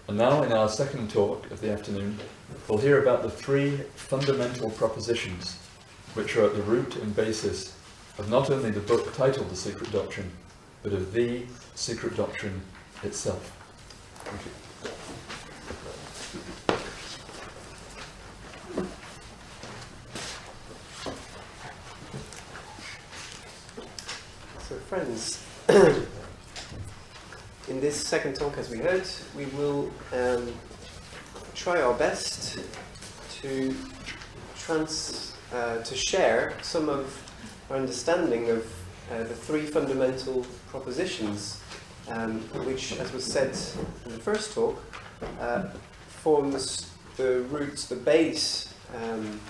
And now, in our second talk of the afternoon, we'll hear about the three fundamental propositions which are at the root and basis of not only the book titled The Secret Doctrine, but of the Secret Doctrine itself. Thank you. So friends, in this second talk, as we heard, we will try our best to share some of our understanding of the three fundamental propositions, which, as was said in the first talk, forms the root, the base on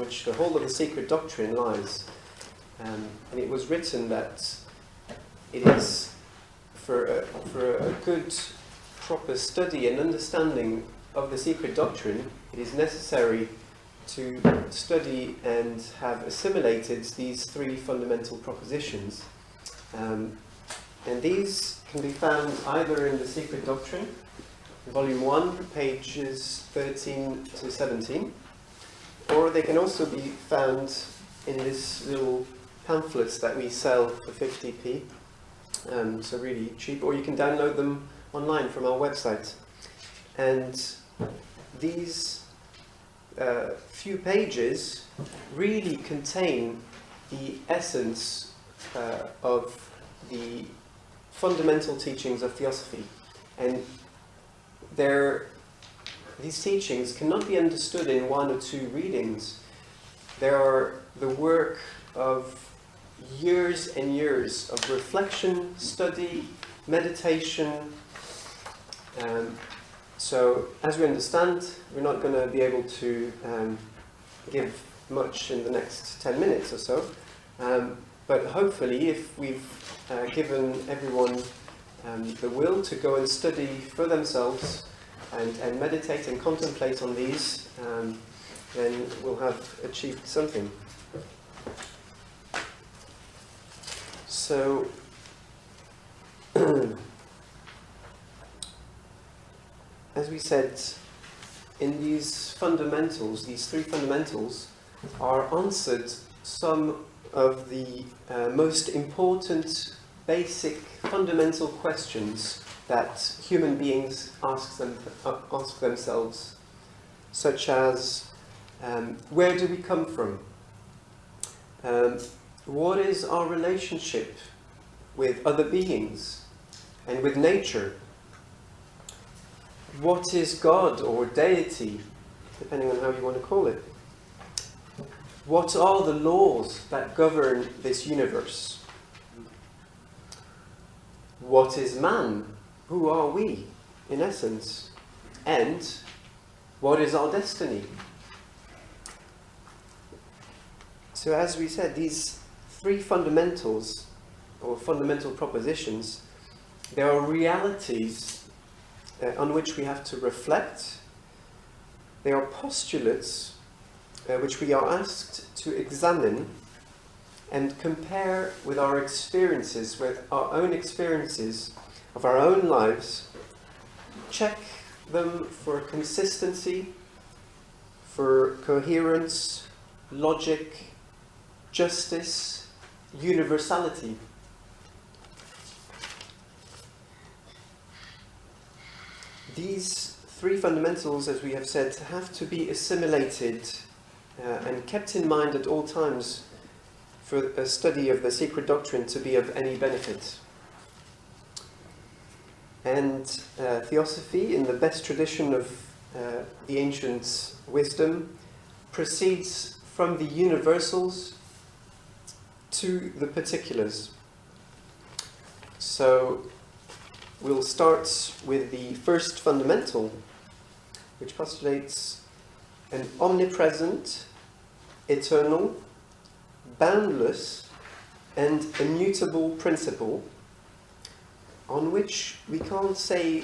which the whole of the secret doctrine lies. And it was written that it is for a good, proper study and understanding of the secret doctrine, it is necessary to study and have assimilated these three fundamental propositions. And these can be found either in the Secret Doctrine, Volume 1, pages 13 to 17, or they can also be found in this little pamphlets that we sell for 50p, so really cheap, or you can download them online from our website. And these few pages really contain the essence of the fundamental teachings of Theosophy. And these teachings cannot be understood in one or two readings. They are the work of years and years of reflection, study, meditation. So, as we understand, we're not going to be able to give much in the next 10 minutes or so. But hopefully, if we've given everyone the will to go and study for themselves and meditate and contemplate on these, then we'll have achieved something. So, as we said, in these fundamentals, these three fundamentals, are answered some of the most important, basic, fundamental questions that human beings ask themselves, such as, where do we come from? What is our relationship with other beings and with nature? What is God or deity, depending on how you want to call it? What are the laws that govern this universe? What is man? Who are we, in essence? And what is our destiny? So as we said, these three fundamentals, or fundamental propositions, they are realities on which we have to reflect. They are postulates which we are asked to examine and compare with our experiences, with our own experiences of our own lives, check them for consistency, for coherence, logic, justice, universality. These three fundamentals, as we have said, have to be assimilated and kept in mind at all times for a study of the secret doctrine to be of any benefit. And Theosophy, in the best tradition of the ancient wisdom, proceeds from the universals to the particulars. So we'll start with the first fundamental, which postulates an omnipresent, eternal, boundless, and immutable principle, on which we can't say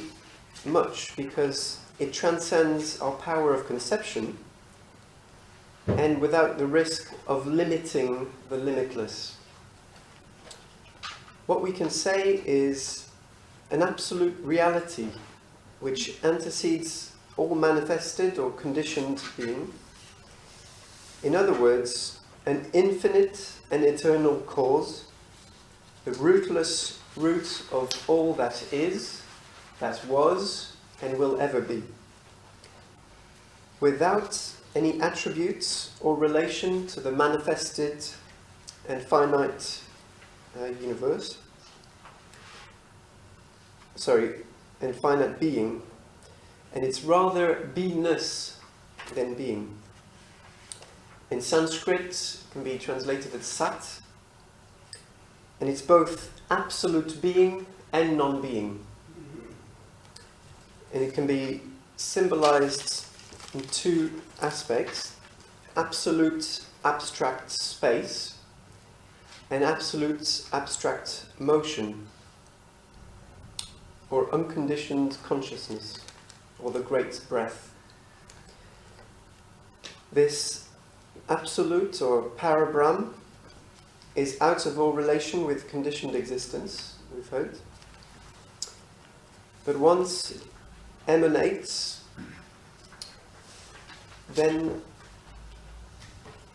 much because it transcends our power of conception and without the risk of limiting the limitless. What we can say is an absolute reality which antecedes all manifested or conditioned being. In other words, an infinite and eternal cause, the rootless root of all that is, that was, and will ever be, without any attributes or relation to the manifested and finite universe, and finite being, and it's rather beingness than being. In Sanskrit, it can be translated as sat, and it's both absolute being and non-being. And it can be symbolized in two aspects: absolute abstract space and absolute abstract motion, or unconditioned consciousness, or the great breath. This absolute, or Parabrahm, is out of all relation with conditioned existence, we've heard. But once it emanates, then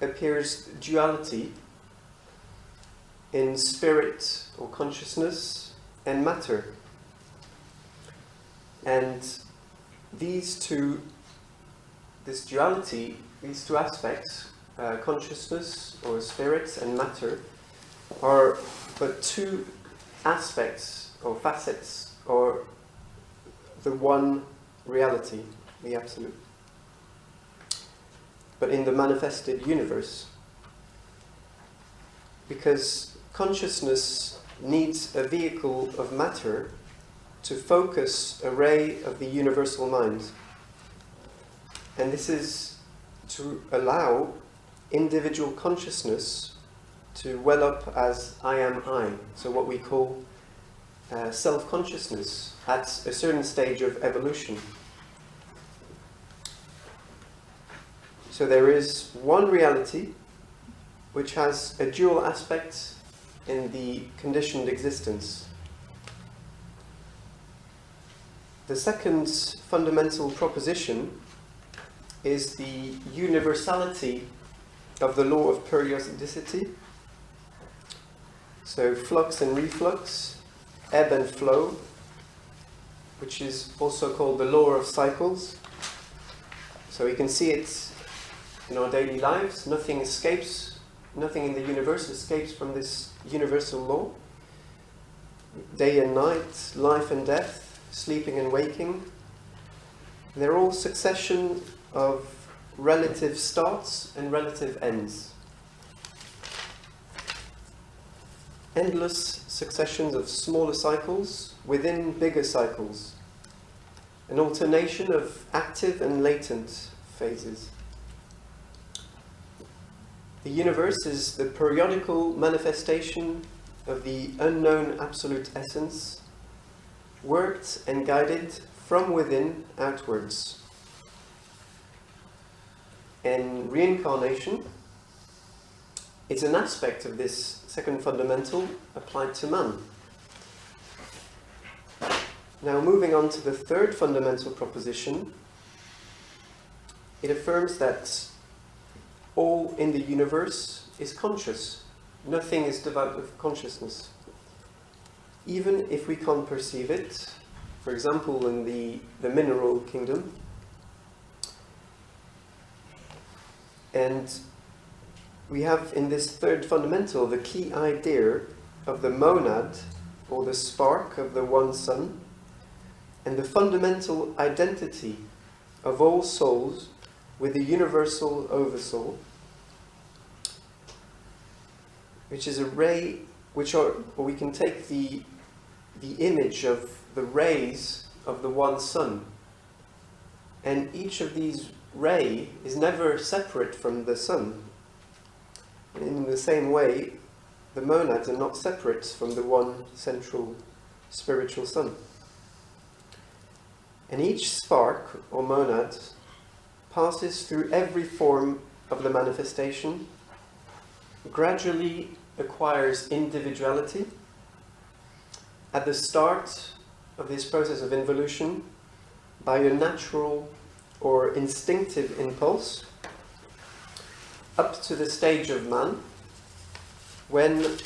appears duality in spirit or consciousness and matter. And this duality, these two aspects, consciousness or spirit and matter, are but two aspects or facets or the one reality, the absolute. But in the manifested universe, because consciousness needs a vehicle of matter to focus a ray of the universal mind. And this is to allow individual consciousness to well up as I am I, so what we call self-consciousness at a certain stage of evolution. So there is one reality which has a dual aspect in the conditioned existence. The second fundamental proposition is the universality of the law of periodicity. So flux and reflux, ebb and flow, which is also called the law of cycles. So we can see it in our daily lives. Nothing in the universe escapes from this universal law. Day and night, life and death, sleeping and waking. They're all succession of relative starts and relative ends. Endless successions of smaller cycles within bigger cycles. An alternation of active and latent phases. The universe is the periodical manifestation of the unknown absolute essence, worked and guided from within outwards. And reincarnation is an aspect of this second fundamental applied to man. Now, moving on to the third fundamental proposition, it affirms that all in the universe is conscious. Nothing is devoid of consciousness. Even if we can't perceive it, for example, in the mineral kingdom. And we have in this third fundamental the key idea of the monad, or the spark of the one sun, and the fundamental identity of all souls with the universal oversoul, which is a ray, or we can take the image of the rays of the one sun, and each of these ray is never separate from the sun. In the same way, the monads are not separate from the one central spiritual sun. And each spark or monad passes through every form of the manifestation, gradually acquires individuality. At the start of this process of involution, by a natural or instinctive impulse up to the stage of man, when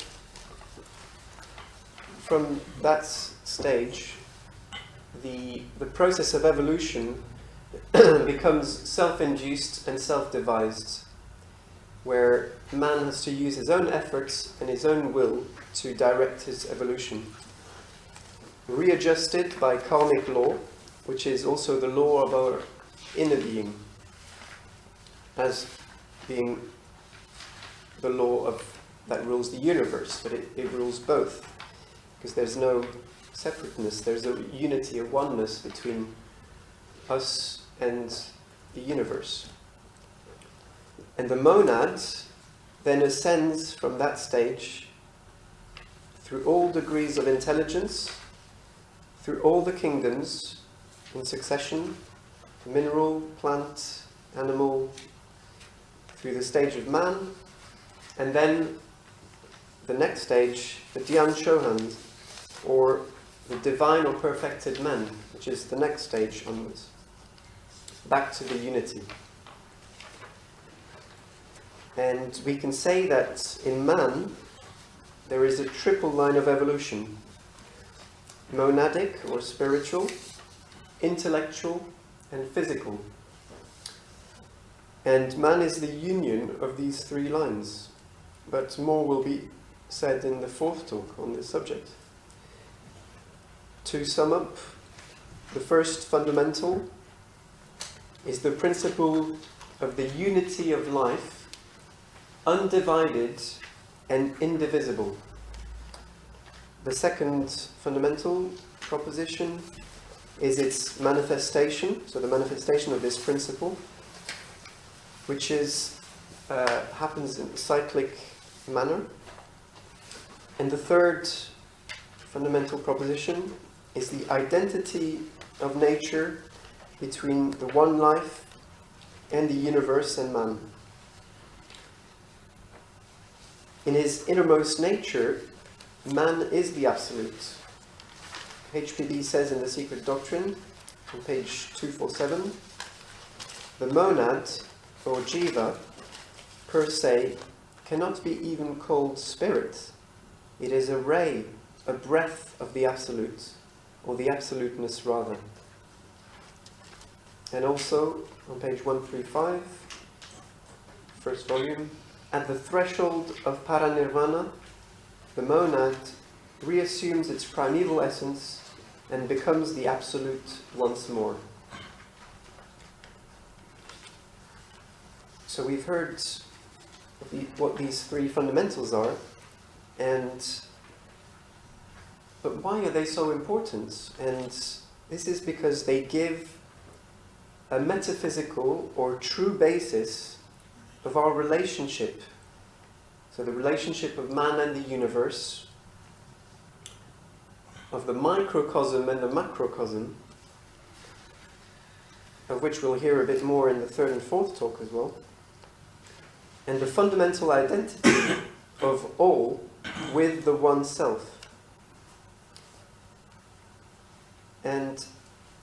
from that stage the process of evolution becomes self-induced and self-devised, where man has to use his own efforts and his own will to direct his evolution, readjusted by karmic law, which is also the law of our inner being, as being the law that rules the universe, but it rules both, because there's no separateness, there's a unity, a oneness between us and the universe. And the monad then ascends from that stage through all degrees of intelligence, through all the kingdoms in succession, mineral, plant, animal, through the stage of man, and then the next stage, the Dhyan Chohan, or the divine or perfected man, which is the next stage onwards, back to the unity. And we can say that in man there is a triple line of evolution: monadic or spiritual, intellectual, and physical. And man is the union of these three lines, but more will be said in the fourth talk on this subject. To sum up, the first fundamental is the principle of the unity of life, undivided and indivisible. The second fundamental proposition is its manifestation, so the manifestation of this principle, which happens in a cyclic manner. And the third fundamental proposition is the identity of nature between the one life and the universe and man. In his innermost nature, man is the absolute. HPB says in The Secret Doctrine, on page 247, the monad, or jiva, per se, cannot be even called spirit. It is a ray, a breath of the absolute, or the absoluteness rather. And also, on page 135, first volume, at the threshold of paranirvana, the monad reassumes its primeval essence and becomes the absolute once more. So we've heard what these three fundamentals are, but why are they so important? And this is because they give a metaphysical or true basis of our relationship. So the relationship of man and the universe, of the microcosm and the macrocosm, of which we'll hear a bit more in the third and fourth talk as well, and the fundamental identity of all with the one self. And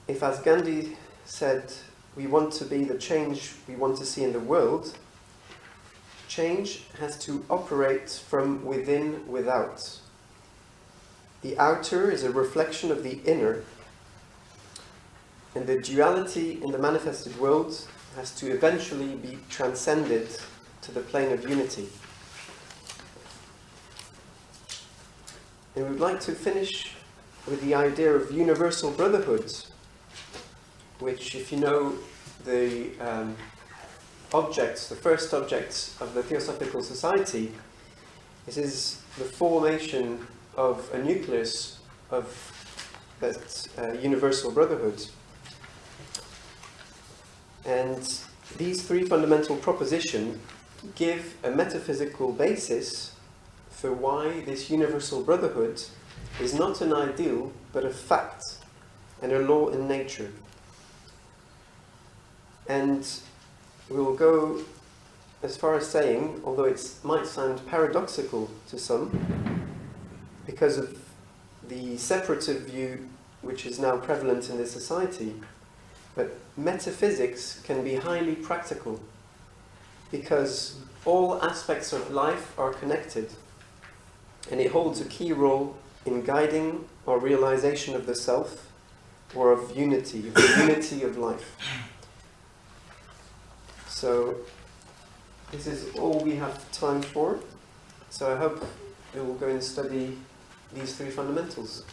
if, as Gandhi said, we want to be the change we want to see in the world, change has to operate from within without. The outer is a reflection of the inner, and the duality in the manifested world has to eventually be transcended to the plane of unity. And we'd like to finish with the idea of universal brotherhood, which, if you know the the first objects of the Theosophical Society, this is the formation of a nucleus of that universal brotherhood. And these three fundamental propositions give a metaphysical basis for why this universal brotherhood is not an ideal, but a fact and a law in nature. And we will go as far as saying, although it might sound paradoxical to some, because of the separative view which is now prevalent in this society, But metaphysics can be highly practical because all aspects of life are connected, and it holds a key role in guiding our realization of the self, or of unity, of the unity of life. So this is all we have time for. So I hope we will go and study these three fundamentals.